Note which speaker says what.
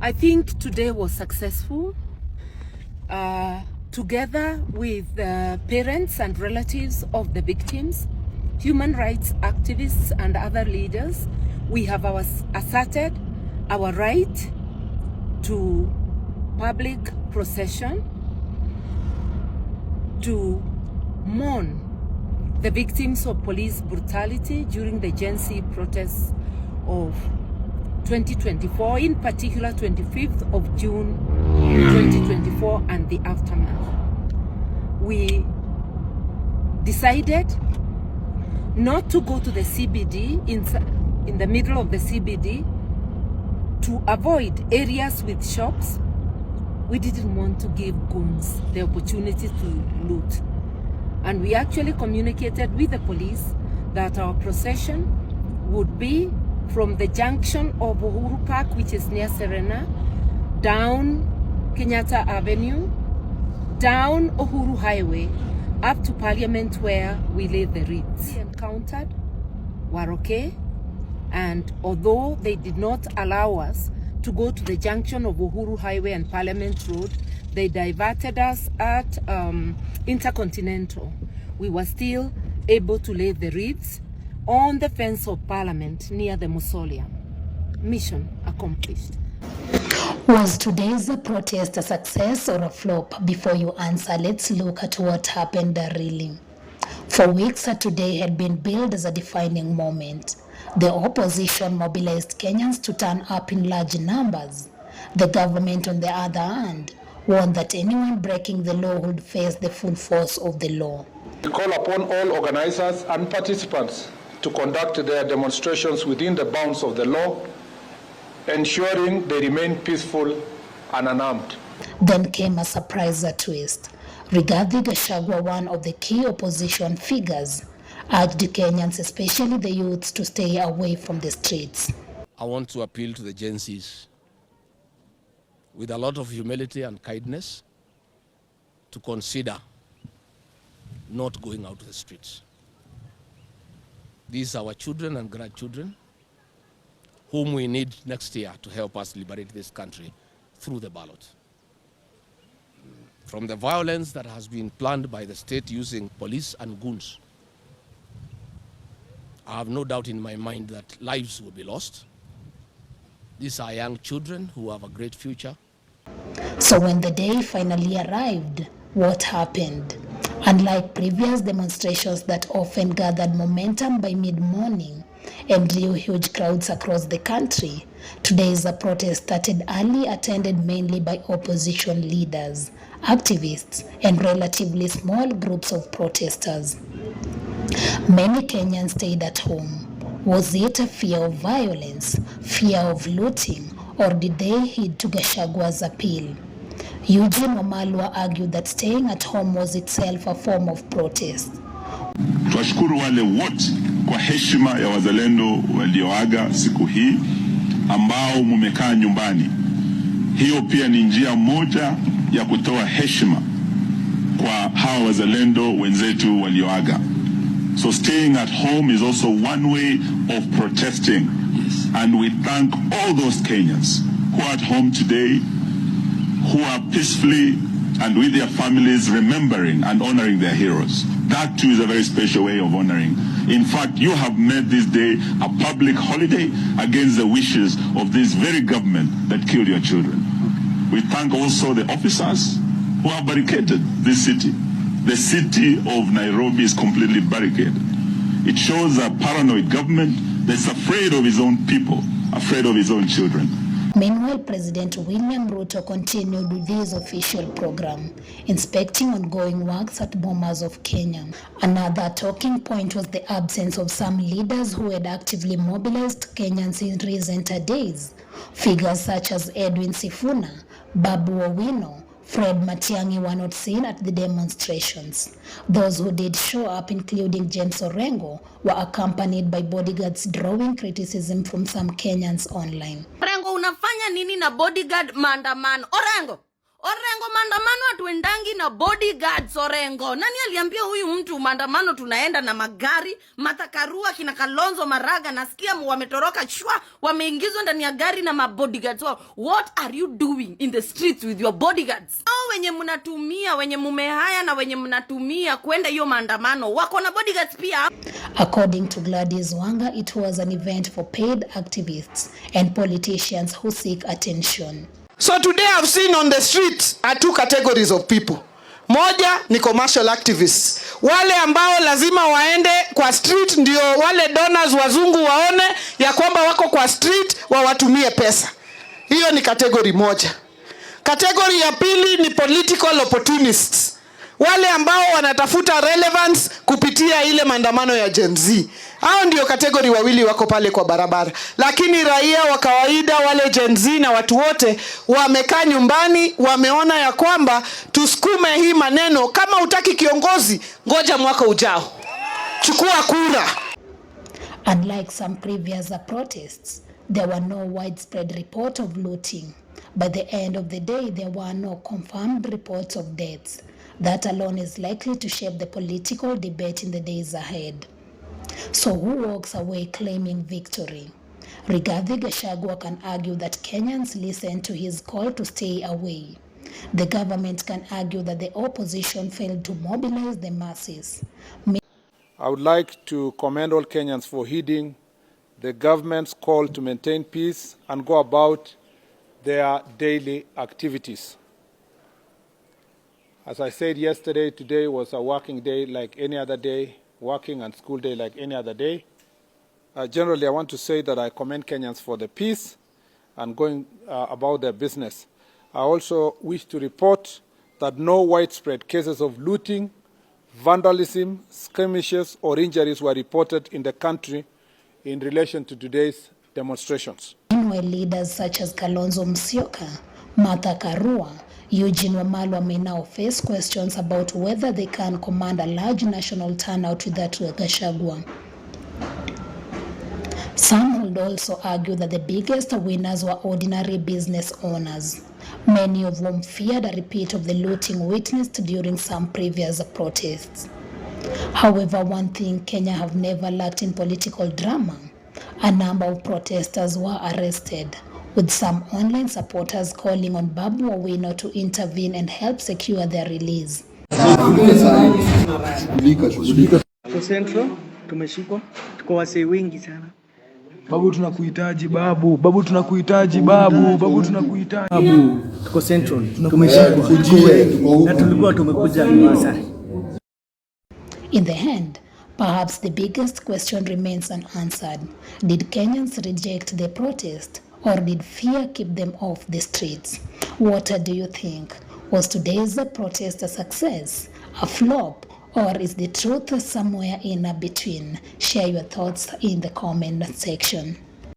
Speaker 1: I think today was successful. Together with the parents and relatives of the victims, human rights activists and other leaders, we have asserted our right to public procession to mourn the victims of police brutality during the Gen Z protests of 2024, in particular 25th of June 2024 and the aftermath. We decided not to go to the CBD, in the middle of the CBD, to avoid areas with shops. We didn't want to give goons the opportunity to loot. And we actually communicated with the police that our procession would be from the junction of Uhuru Park, which is near Serena, down Kenyatta Avenue, down Uhuru Highway, up to Parliament, where we laid the wreaths. We encountered were okay, and although they did not allow us to go to the junction of Uhuru Highway and Parliament Road, they diverted us at Intercontinental. We were still able to lay the wreaths on the fence of Parliament near the mausoleum. Mission accomplished.
Speaker 2: Was today's protest a success or a flop? Before you answer, let's look at what happened really. For weeks, today had been billed as a defining moment. The opposition mobilized Kenyans to turn up in large numbers. The government, on the other hand, warned that anyone breaking the law would face the full force of the law.
Speaker 3: We call upon all organizers and participants to conduct their demonstrations within the bounds of the law, ensuring they remain peaceful and unarmed.
Speaker 2: Then came a surprise twist. Rigathi Gachagua, one of the key opposition figures, urged Kenyans, especially the youths, to stay away from the streets.
Speaker 4: I want to appeal to the Gen Zs with a lot of humility and kindness to consider not going out to the streets. These are our children and grandchildren whom we need next year to help us liberate this country through the ballot. From the violence that has been planned by the state using police and goons, I have no doubt in my mind that lives will be lost. These are young children who have a great future.
Speaker 2: So when the day finally arrived, what happened? Unlike previous demonstrations that often gathered momentum by mid-morning and drew huge crowds across the country, today's protest started early, attended mainly by opposition leaders, activists, and relatively small groups of protesters. Many Kenyans stayed at home. Was it a fear of violence, fear of looting, or did they heed to Gachagua's appeal? Eugene Wamalwa argued that staying at home was itself a form of protest.
Speaker 5: Twashukuru wale wote kwa heshima ya wazalendo walioaga siku hii ambao mumekaa nyumbani. Hiyo pia ni njia moja ya kutoa heshima kwa hawa wazalendo wenzetu walioaga. So staying at home is also one way of protesting. Yes. And we thank all those Kenyans who are at home today, who are peacefully and with their families remembering and honoring their heroes. That too is a very special way of honoring. In fact, you have made this day a public holiday against the wishes of this very government that killed your children. We thank also the officers who have barricaded this city. The city of Nairobi is completely barricaded. It shows a paranoid government that's afraid of his own people, afraid of his own children.
Speaker 2: Meanwhile, President William Ruto continued with his official program, inspecting ongoing works at Bomas of Kenya. Another talking point was the absence of some leaders who had actively mobilized Kenyans in recent days. Figures such as Edwin Sifuna, Babu Owino, Fred Matiang'i were not seen at the demonstrations. Those who did show up, including James Orengo, were accompanied by bodyguards, drawing criticism from some Kenyans online.
Speaker 6: Orengo, unafanya nini na bodyguard maandamano? Orengo, Orengo, maandamano hatuendangi na bodyguards. Orengo, nani aliambia huyu mtu maandamano tunaenda na magari? Matakarua kina Kalonzo Maraga nasikia wametoroka shwa, wameingizwa ndani ya gari na mabodyguards wao. What are you doing in the streets with your bodyguards? Hao wenye mnatumia, wenye mumehaya na wenye mnatumia kwenda hiyo maandamano wako na bodyguards pia.
Speaker 2: According to Gladys Wanga, it was an event for paid activists and politicians who seek attention.
Speaker 7: So today I've seen on the street are two categories of people. Moja ni commercial activists. Wale ambao lazima waende kwa street ndio wale donors wazungu waone ya kwamba wako kwa street wawatumie pesa. Hiyo ni category moja. Category ya pili ni political opportunists. Wale ambao wanatafuta relevance kupitia ile maandamano ya Gen Z. Hao ndio kategori wawili wako pale kwa barabara. Lakini raia wa kawaida, wale Gen Z na watu wote wamekaa nyumbani, wameona ya kwamba tusukume hii maneno. Kama utaki kiongozi, ngoja mwaka ujao, chukua kura.
Speaker 2: Unlike some previous protests, there were no widespread reports of looting. By the end of the day, there were no confirmed reports of deaths. That alone is likely to shape the political debate in the days ahead. So who walks away claiming victory? Rigathi Gachagua can argue that Kenyans listened to his call to stay away. The government can argue that the opposition failed to mobilize the masses.
Speaker 3: I would like to commend all Kenyans for heeding the government's call to maintain peace and go about their daily activities. As I said yesterday, today was a working day like any other day, working and school day like any other day. Generally, I want to say that I commend Kenyans for the peace and going about their business. I also wish to report that no widespread cases of looting, vandalism, skirmishes, or injuries were reported in the country in relation to today's demonstrations.
Speaker 2: Meanwhile, leaders such as Kalonzo Musyoka, Martha Karua, Eugene Wamalwa may now face questions about whether they can command a large national turnout without Gachagua. Some would also argue that the biggest winners were ordinary business owners, many of whom feared a repeat of the looting witnessed during some previous protests. However, one thing Kenya have never lacked in political drama: a number of protesters were arrested, with some online supporters calling on Babu Owino to intervene and help secure their release.
Speaker 8: Central tumeshikwa, tuko wasee wengi sana. Babu tunakuhitaji babu, babu tunakuhitaji babu, babu tunakuhitaji babu. Tuko Central tumeshikwa na tulikuwa tumekuja Mombasa.
Speaker 2: In the end, perhaps the biggest question remains unanswered. Did Kenyans reject the protest, or did fear keep them off the streets? What do you think? Was today's protest a success, a flop, or is the truth somewhere in between? Share your thoughts in the comment section.